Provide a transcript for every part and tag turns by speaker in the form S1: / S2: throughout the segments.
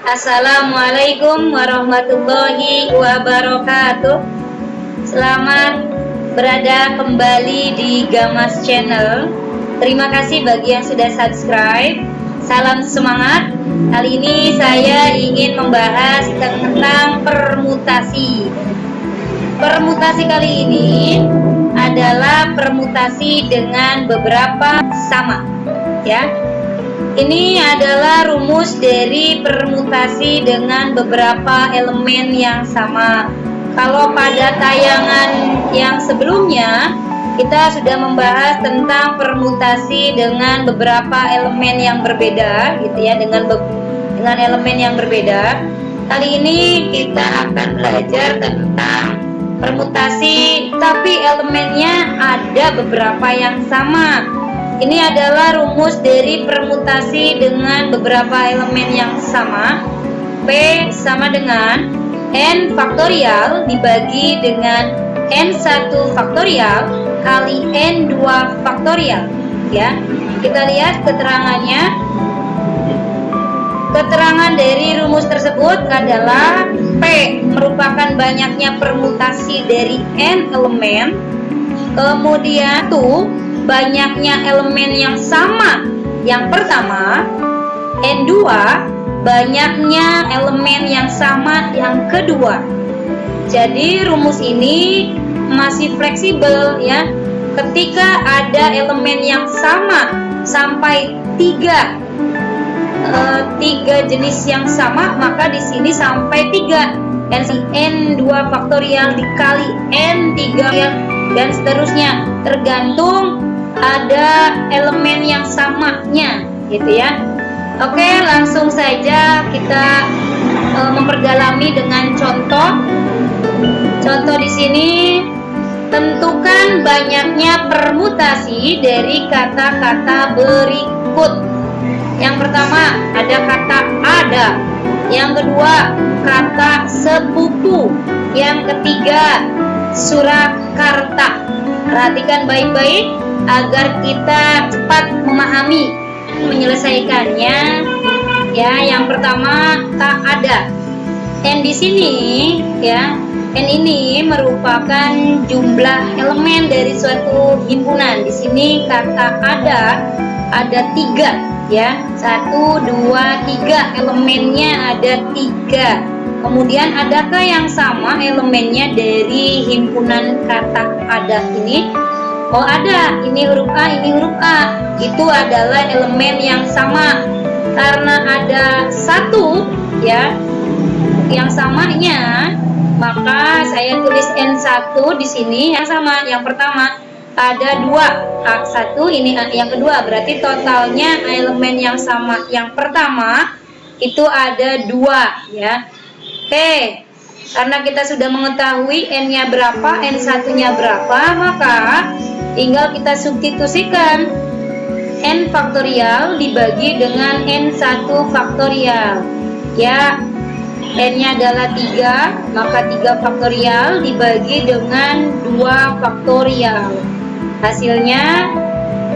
S1: Assalamualaikum warahmatullahi wabarakatuh. Selamat berada kembali di Gamas Channel. Terima kasih bagi yang sudah subscribe. Salam semangat. Kali ini saya ingin membahas tentang permutasi. Permutasi kali ini adalah permutasi dengan beberapa sama, ya. Ini adalah rumus dari permutasi dengan beberapa elemen yang sama. Kalau pada tayangan yang sebelumnya kita sudah membahas tentang permutasi dengan beberapa elemen yang berbeda, gitu ya, dengan elemen yang berbeda. Kali ini kita akan belajar tentang permutasi tapi elemennya ada beberapa yang sama. Ini adalah rumus dari permutasi dengan beberapa elemen yang sama. P sama dengan N faktorial dibagi dengan N1 faktorial kali N2 faktorial, ya. Kita lihat keterangannya. Keterangan dari rumus tersebut adalah P merupakan banyaknya permutasi dari N elemen, kemudian banyaknya elemen yang sama yang pertama, N2 banyaknya elemen yang sama yang kedua. Jadi rumus ini masih fleksibel, ya. Ketika ada elemen yang sama sampai tiga jenis yang sama, maka di sini sampai 3. N2 faktorial dikali N3 dan seterusnya, tergantung ada elemen yang samanya, gitu ya. Oke, langsung saja kita memperdalami dengan contoh. Contoh di sini, tentukan banyaknya permutasi dari kata-kata berikut. Yang pertama ada kata ada, yang kedua kata sepupu, yang ketiga Surakarta. Perhatikan baik-baik agar kita cepat memahami menyelesaikannya, ya. Yang pertama tak ada. N di sini, ya, N ini merupakan jumlah elemen dari suatu himpunan. Di sini kata ada 3, ya. 1, 2, 3, elemennya ada 3. Kemudian adakah yang sama elemennya dari himpunan kata ada ini? Oh, ada. Ini huruf A, ini huruf A. Itu adalah elemen yang sama. Karena ada 1, ya, yang samanya, maka saya tulis N1 di sini yang sama. Yang pertama ada 2, A1, ini yang kedua. Berarti totalnya elemen yang sama. Yang pertama itu ada 2, ya. Oke, karena kita sudah mengetahui N-nya berapa, N1-nya berapa, maka tinggal kita substitusikan N faktorial dibagi dengan N1 faktorial, ya. N-nya adalah 3, maka 3 faktorial dibagi dengan 2 faktorial. Hasilnya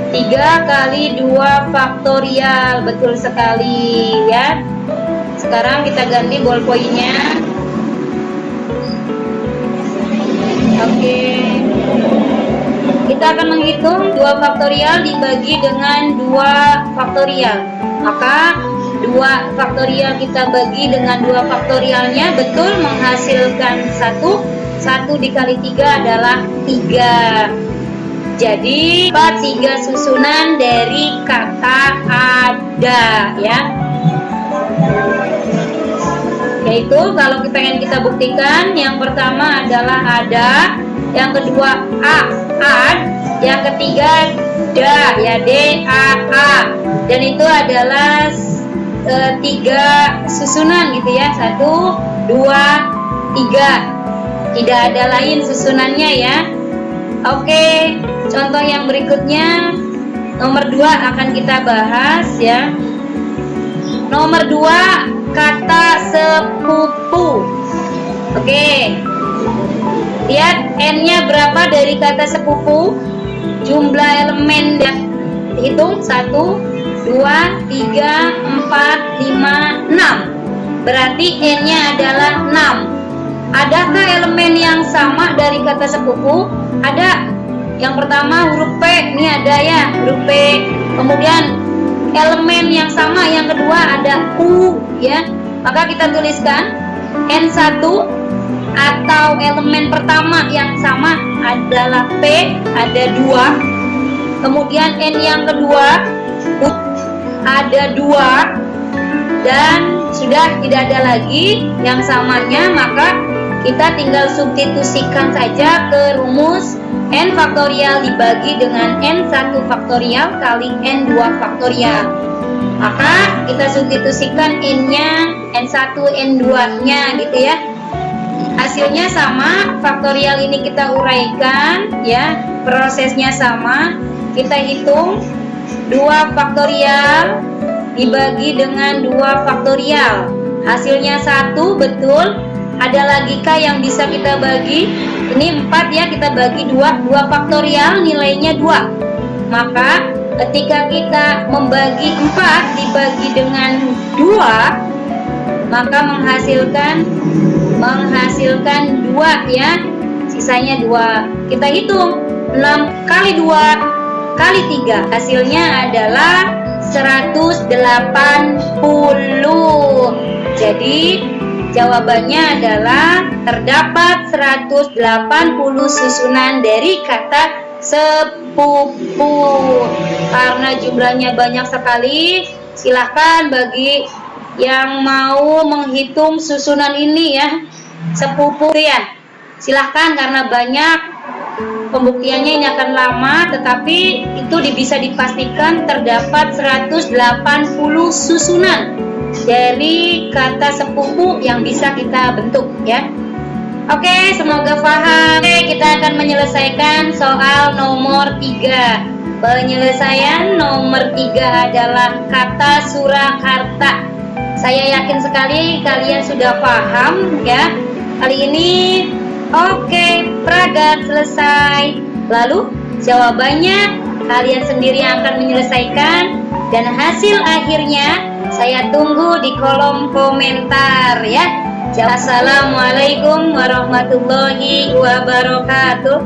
S1: 3 kali 2 faktorial. Betul sekali, ya. Sekarang kita ganti ballpointnya. Oke. Kita akan menghitung 2 faktorial dibagi dengan 2 faktorial. Maka 2 faktorial kita bagi dengan 2 faktorialnya, betul menghasilkan 1. 1 dikali 3 adalah 3. Jadi 3 susunan dari kata ada, ya. Yaitu kalau pengen kita buktikan, yang pertama adalah ada, yang kedua ad, yang ketiga da, ya, D-A-A, dan itu adalah 3 susunan, gitu ya. 1, 2, 3. Tidak ada lain susunannya, ya. Oke, contoh yang berikutnya nomor 2 akan kita bahas, ya. Nomor 2 kata sepupu. Oke, lihat N-nya berapa dari kata sepupu. Jumlah elemen dihitung 1, 2, 3, 4, 5, 6. berarti N-nya adalah 6. Adakah elemen yang sama dari kata sepupu? Ada. Yang pertama huruf P, ini ada ya, huruf P. Kemudian elemen yang sama yang kedua ada U ya. Maka kita tuliskan N1 atau elemen pertama yang sama adalah P, ada 2. Kemudian N yang kedua U ada 2 dan sudah tidak ada lagi yang samanya, maka kita tinggal substitusikan saja ke rumus N faktorial dibagi dengan N1 faktorial kali N2 faktorial. Maka kita substitusikan N-nya, N1, N2-nya gitu ya. Hasilnya sama, faktorial ini kita uraikan ya, prosesnya sama. Kita hitung 2 faktorial dibagi dengan 2 faktorial. Hasilnya 1, betul. Ada lagi kah yang bisa kita bagi? Ini 4 ya, kita bagi 2 faktorial nilainya 2. Maka ketika kita membagi 4 dibagi dengan 2, maka menghasilkan 2 ya. Sisanya 2. Kita hitung 6 kali 2 kali 3. Hasilnya adalah 180. Jadi jawabannya adalah terdapat 180 susunan dari kata sepupu. Karena jumlahnya banyak sekali, silahkan bagi yang mau menghitung susunan ini ya, sepupu ya. Silahkan, karena banyak, pembuktiannya ini akan lama, tetapi itu bisa dipastikan terdapat 180 susunan dari kata sepupu yang bisa kita bentuk ya. Oke, semoga paham. Oke, kita akan menyelesaikan soal nomor 3. Penyelesaian nomor 3 adalah kata Surakarta. Saya yakin sekali kalian sudah paham ya. Kali ini oke, Pragat selesai. Lalu jawabannya kalian sendiri akan menyelesaikan, dan hasil akhirnya saya tunggu di kolom komentar ya. Assalamualaikum warahmatullahi wabarakatuh.